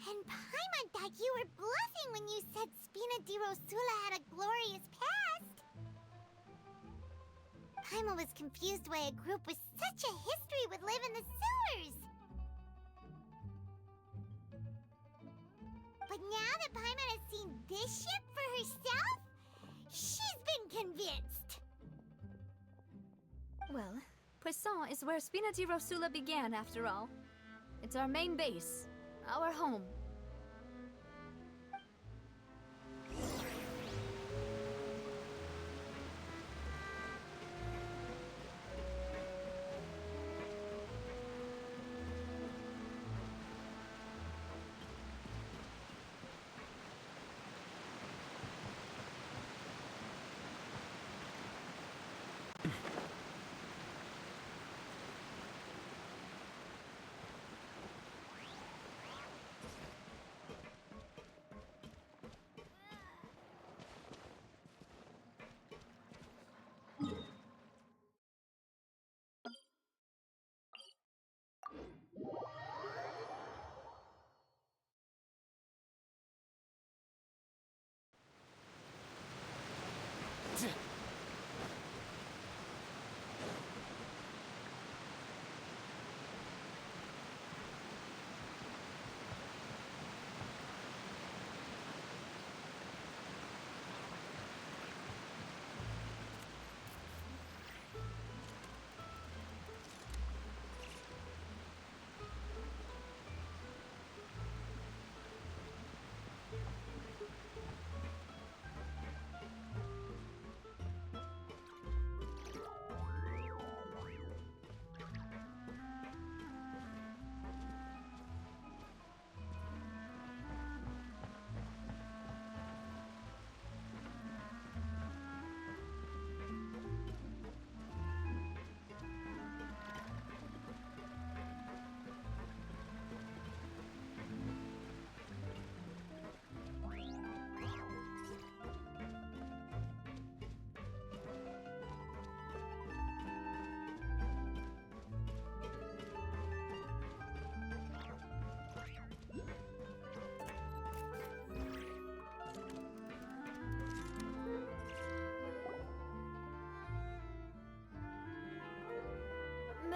And Paimon thought you were bluffing when you said Spina di Rosula had a glorious past. Paimon was confused why a group with such a history would live in the sewers. But now that Paimon has seen this ship for herself, she's been convinced. Well, Poisson is where Spina di Rosula began, after all. It's our main base, our home.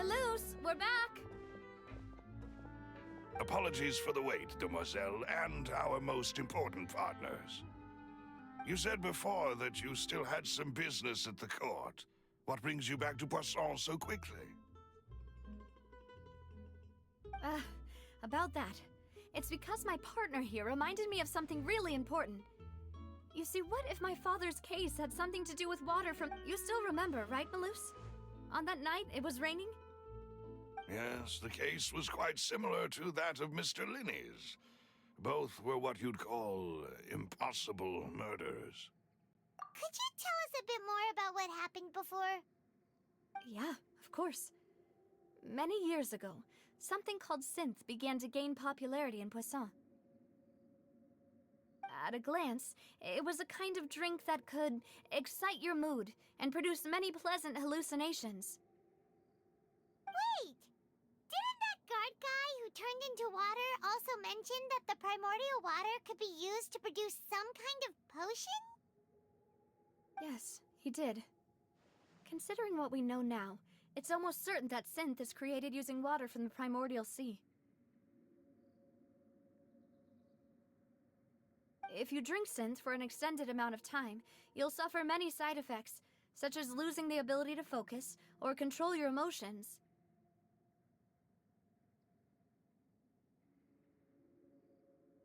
Melus, we're back! Apologies for the wait, demoiselle, and our most important partners. You said before that you still had some business at the court. What brings you back to Poisson so quickly? About that. It's because my partner here reminded me of something really important. You see, what if my father's case had something to do with water from... You still remember, right, Melus? On that night, it was raining? Yes, the case was quite similar to that of Mr. Linney's. Both were what you'd call impossible murders. Could you tell us a bit more about what happened before? Yeah, of course. Many years ago, something called synth began to gain popularity in Poisson. At a glance, it was a kind of drink that could excite your mood and produce many pleasant hallucinations. Wait! Didn't that guard guy who turned into water also mention that the primordial water could be used to produce some kind of potion? Yes, he did. Considering what we know now, it's almost certain that synth is created using water from the primordial sea. If you drink synth for an extended amount of time, you'll suffer many side effects, such as losing the ability to focus or control your emotions.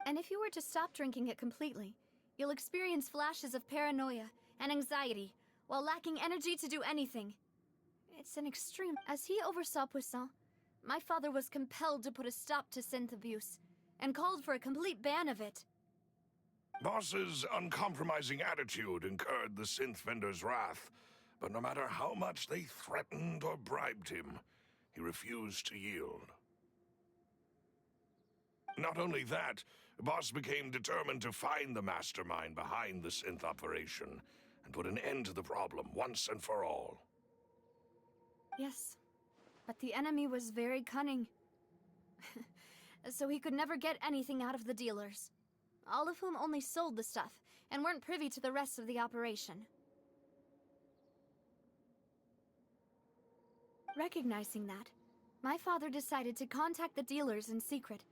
And if you were to stop drinking it completely, you'll experience flashes of paranoia and anxiety while lacking energy to do anything. It's an extreme. As he oversaw Poisson, my father was compelled to put a stop to synth abuse and called for a complete ban of it. Boss's uncompromising attitude incurred the synth vendor's wrath, but no matter how much they threatened or bribed him, he refused to yield. Not only that, Boss became determined to find the mastermind behind the synth operation and put an end to the problem once and for all. Yes, but the enemy was very cunning. So he could never get anything out of the dealers, all of whom only sold the stuff and weren't privy to the rest of the operation. Recognizing that, my father decided to contact the dealers in secret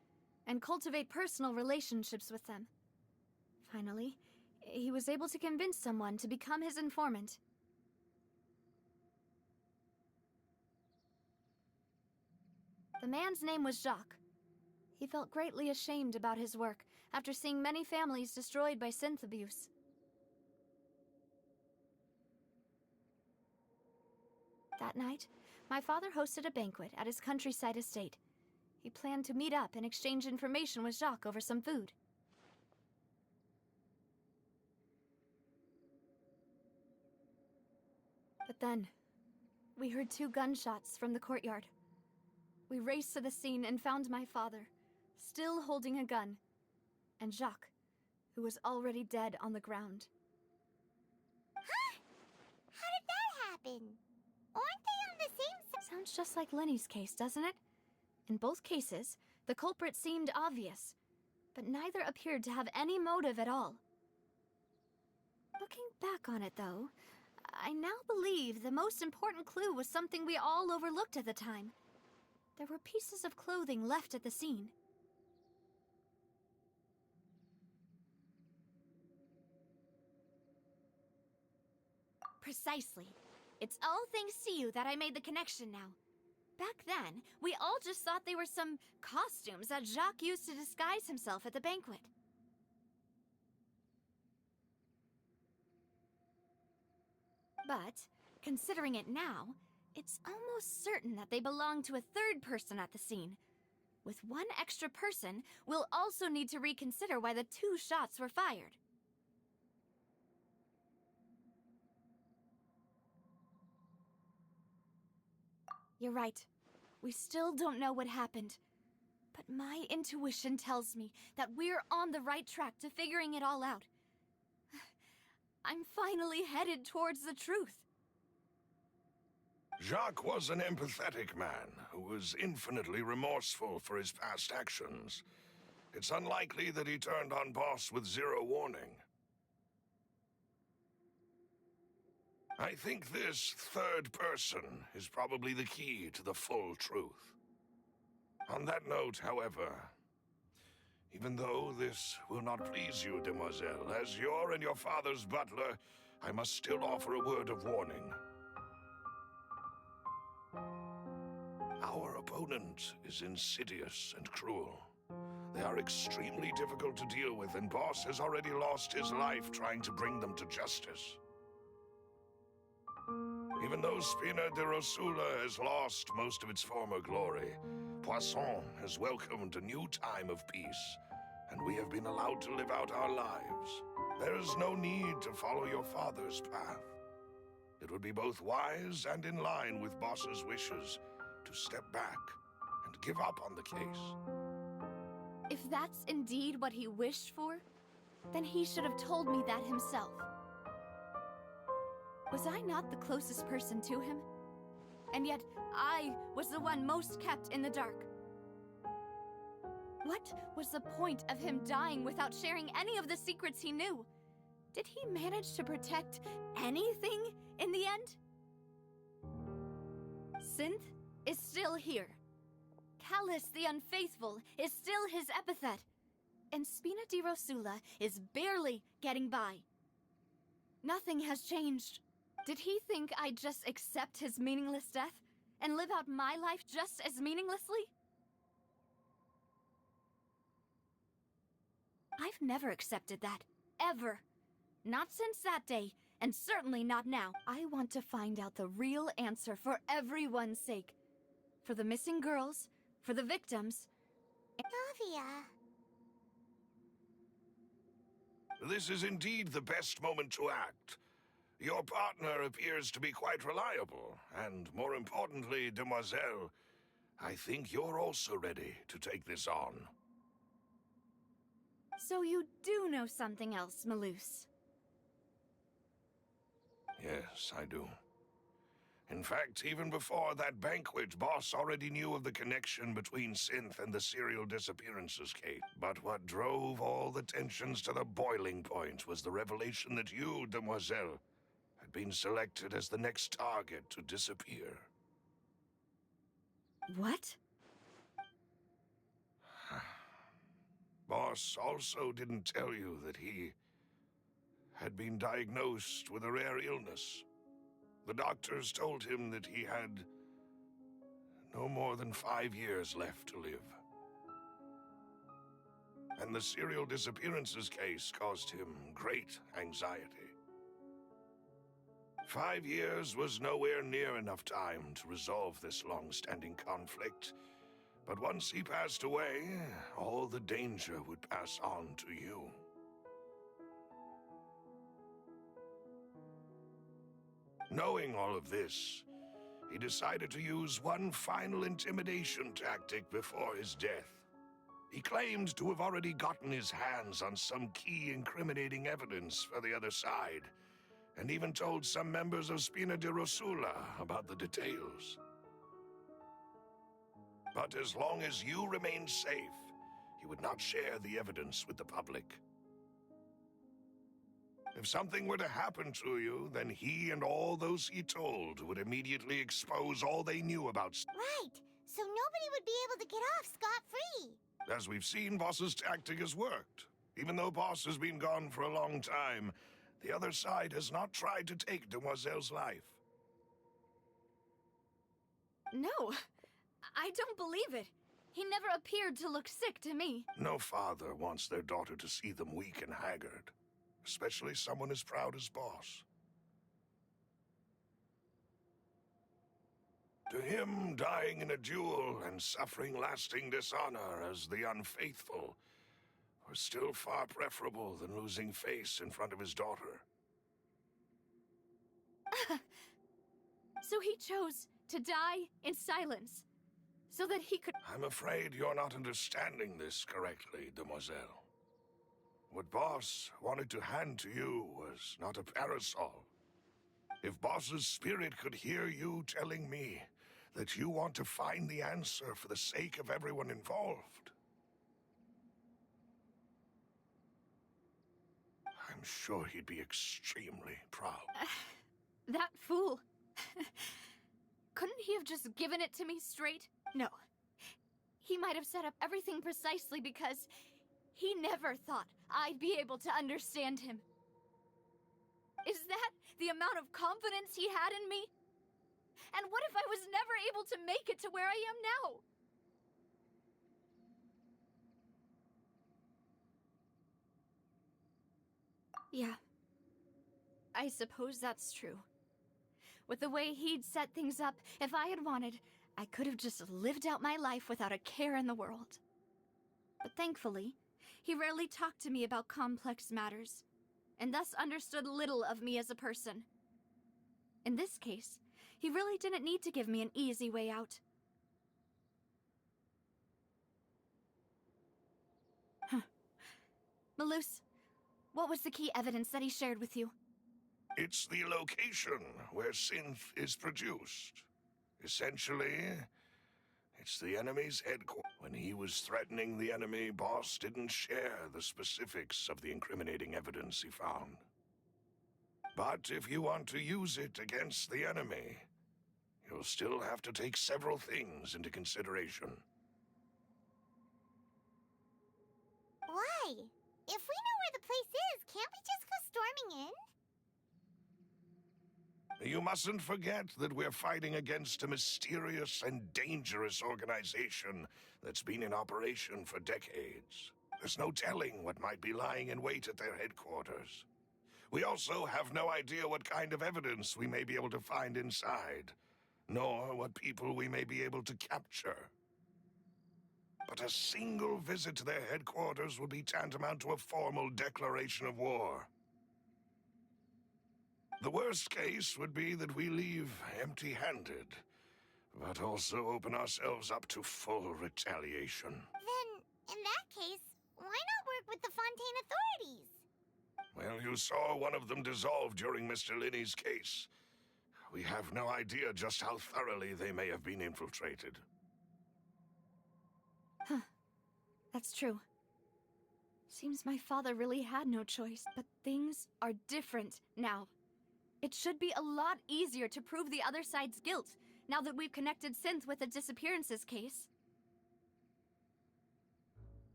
and cultivate personal relationships with them. Finally, he was able to convince someone to become his informant. The man's name was Jacques. He felt greatly ashamed about his work after seeing many families destroyed by synth abuse. That night, my father hosted a banquet at his countryside estate. He planned to meet up and exchange information with Jacques over some food. But then, we heard 2 gunshots from the courtyard. We raced to the scene and found my father, still holding a gun, and Jacques, who was already dead on the ground. Huh? How did that happen? Aren't they on the same side? Sounds just like Lenny's case, doesn't it? In both cases, the culprit seemed obvious, but neither appeared to have any motive at all. Looking back on it, though, I now believe the most important clue was something we all overlooked at the time. There were pieces of clothing left at the scene. Precisely. It's all thanks to you that I made the connection now. Back then, we all just thought they were some costumes that Jacques used to disguise himself at the banquet. But, considering it now, it's almost certain that they belong to a third person at the scene. With one extra person, we'll also need to reconsider why the 2 shots were fired. You're right. We still don't know what happened. But my intuition tells me that we're on the right track to figuring it all out. I'm finally headed towards the truth. Jacques was an empathetic man who was infinitely remorseful for his past actions. It's unlikely that he turned on Boss with 0 warning. I think this third person is probably the key to the full truth. On that note, however, even though this will not please you, demoiselle, as your and your father's butler, I must still offer a word of warning. Our opponent is insidious and cruel. They are extremely difficult to deal with, and Boss has already lost his life trying to bring them to justice. Even though Spina de Rosula has lost most of its former glory, Poisson has welcomed a new time of peace, and we have been allowed to live out our lives. There is no need to follow your father's path. It would be both wise and in line with Boss's wishes to step back and give up on the case. If that's indeed what he wished for, then he should have told me that himself. Was I not the closest person to him? And yet, I was the one most kept in the dark. What was the point of him dying without sharing any of the secrets he knew? Did he manage to protect anything in the end? Synth is still here. Callus the Unfaithful is still his epithet. And Spina di Rosula is barely getting by. Nothing has changed. Did he think I'd just accept his meaningless death and live out my life just as meaninglessly? I've never accepted that. Ever. Not since that day, and certainly not now. I want to find out the real answer for everyone's sake. For the missing girls, for the victims. Navia. This is indeed the best moment to act. Your partner appears to be quite reliable, and more importantly, demoiselle, I think you're also ready to take this on. So you do know something else, Malus? Yes, I do. In fact, even before that banquet, Boss already knew of the connection between Synth and the serial disappearances case. But what drove all the tensions to the boiling point was the revelation that you, demoiselle, had been selected as the next target to disappear. What? Boss also didn't tell you that he had been diagnosed with a rare illness. The doctors told him that he had no more than 5 years left to live. And the serial disappearances case caused him great anxiety. 5 years was nowhere near enough time to resolve this long-standing conflict. But once he passed away, all the danger would pass on to you. Knowing all of this, he decided to use one final intimidation tactic before his death. He claimed to have already gotten his hands on some key incriminating evidence for the other side, and even told some members of Spina di Rosula about the details. But as long as you remained safe, he would not share the evidence with the public. If something were to happen to you, then he and all those he told would immediately expose all they knew about. Right. So nobody would be able to get off scot-free. As we've seen, Boss's tactic has worked. Even though Boss has been gone for a long time, the other side has not tried to take Demoiselle's life. No, I don't believe it. He never appeared to look sick to me. No father wants their daughter to see them weak and haggard, especially someone as proud as Boss. To him, dying in a duel and suffering lasting dishonor as the unfaithful were still far preferable than losing face in front of his daughter. So he chose to die in silence, so that he could... I'm afraid you're not understanding this correctly, demoiselle. What Boss wanted to hand to you was not a parasol. If Boss's spirit could hear you telling me that you want to find the answer for the sake of everyone involved, I'm sure he'd be extremely proud. That fool. Couldn't he have just given it to me straight? No. He might have set up everything precisely because he never thought I'd be able to understand him. Is that the amount of confidence he had in me? And what if I was never able to make it to where I am now? Yeah. I suppose that's true. With the way he'd set things up, if I had wanted, I could have just lived out my life without a care in the world. But thankfully, he rarely talked to me about complex matters, and thus understood little of me as a person. In this case, he really didn't need to give me an easy way out. Malus, what was the key evidence that he shared with you? It's the location where synth is produced. Essentially, it's the enemy's headquarters. When he was threatening the enemy, Boss didn't share the specifics of the incriminating evidence he found. But if you want to use it against the enemy, you'll still have to take several things into consideration. Why? If we know where the place is, can't we just go storming in? You mustn't forget that we're fighting against a mysterious and dangerous organization that's been in operation for decades. There's no telling what might be lying in wait at their headquarters. We also have no idea what kind of evidence we may be able to find inside, nor what people we may be able to capture. But a single visit to their headquarters would be tantamount to a formal declaration of war. The worst case would be that we leave empty-handed, but also open ourselves up to full retaliation. Then, in that case, why not work with the Fontaine authorities? Well, you saw one of them dissolve during Mr. Linney's case. We have no idea just how thoroughly they may have been infiltrated. Huh. That's true. Seems my father really had no choice, but things are different now. It should be a lot easier to prove the other side's guilt, now that we've connected Synth with the disappearances case.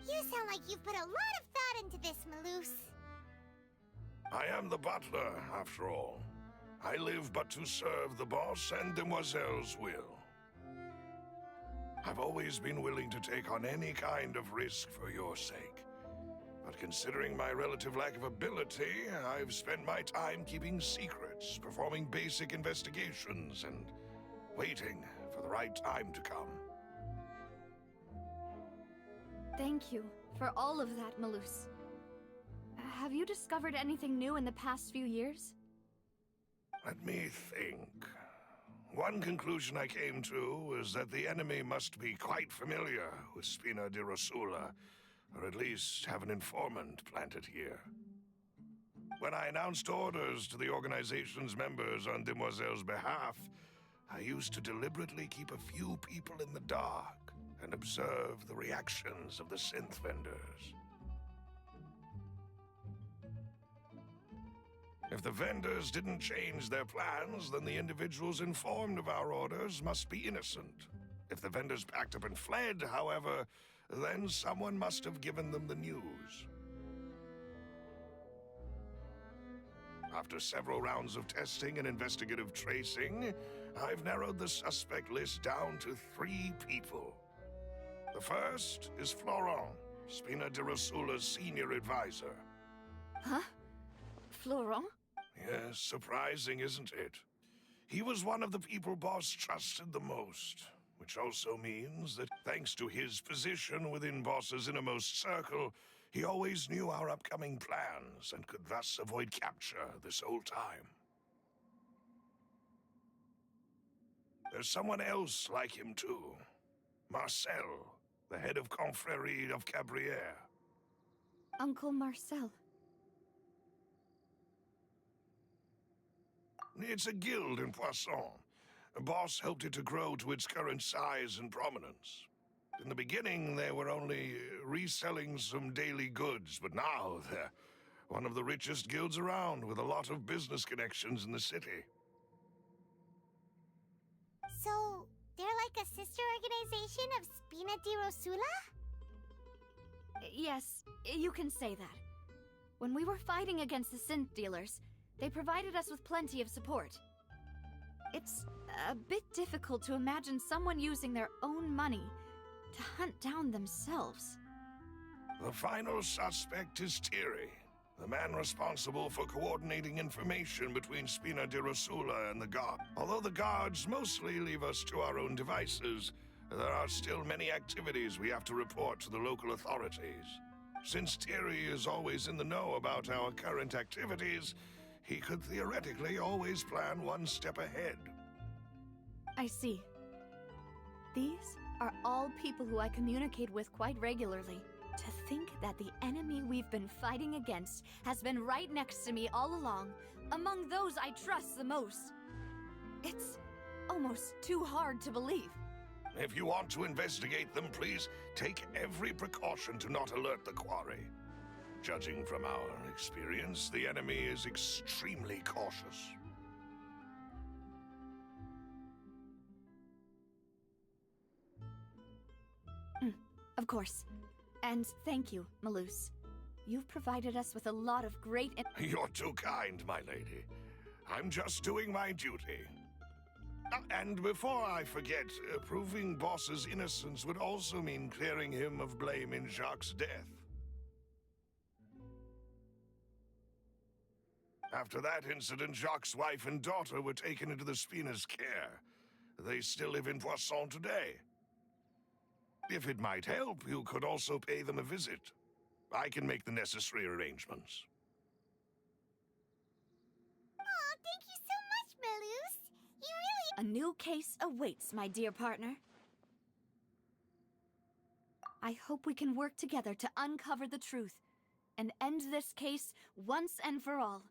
You sound like you've put a lot of thought into this, Malus. I am the butler, after all. I live but to serve the boss and Demoiselle's will. I've always been willing to take on any kind of risk for your sake. But considering my relative lack of ability, I've spent my time keeping secrets, performing basic investigations, and waiting for the right time to come. Thank you for all of that, Malus. Have you discovered anything new in the past few years? Let me think. One conclusion I came to was that the enemy must be quite familiar with Spina di Rosula, or at least have an informant planted here. When I announced orders to the organization's members on Demoiselle's behalf, I used to deliberately keep a few people in the dark and observe the reactions of the synth vendors. If the vendors didn't change their plans, then the individuals informed of our orders must be innocent. If the vendors packed up and fled, however, then someone must have given them the news. After several rounds of testing and investigative tracing, I've narrowed the suspect list down to 3 people. The first is Florent, Spina di Rosula's senior advisor. Huh? Florent? Yes, surprising, isn't it? He was one of the people Boss trusted the most, which also means that thanks to his position within Boss's innermost circle, he always knew our upcoming plans and could thus avoid capture this whole time. There's someone else like him too. Marcel, the head of Confrérie of Cabrières. Uncle Marcel. It's a guild in Poisson. Boss helped it to grow to its current size and prominence. In the beginning, they were only reselling some daily goods, but now One of the richest guilds around, with a lot of business connections in the city. So, they're like a sister organization of Spina di Rosula? Yes, you can say that. When we were fighting against the synth dealers, they provided us with plenty of support. It's a bit difficult to imagine someone using their own money to hunt down themselves. The final suspect is Thierry, the man responsible for coordinating information between Spina di Rosula and the guard. Although the guards mostly leave us to our own devices, there are still many activities we have to report to the local authorities. Since Thierry is always in the know about our current activities, he could theoretically always plan one step ahead. I see. These are all people who I communicate with quite regularly. To think that the enemy we've been fighting against has been right next to me all along, among those I trust the most. It's almost too hard to believe. If you want to investigate them, please take every precaution to not alert the quarry. Judging from our experience, the enemy is extremely cautious. Of course. And thank you, Malus. You've provided us with a lot of great You're too kind, my lady. I'm just doing my duty. And before I forget, proving Boss's innocence would also mean clearing him of blame in Jacques' death. After that incident, Jacques' wife and daughter were taken into the Spina's care. They still live in Poisson today. If it might help, you could also pay them a visit. I can make the necessary arrangements. Aw, thank you so much, Malus. You really... A new case awaits, my dear partner. I hope we can work together to uncover the truth and end this case once and for all.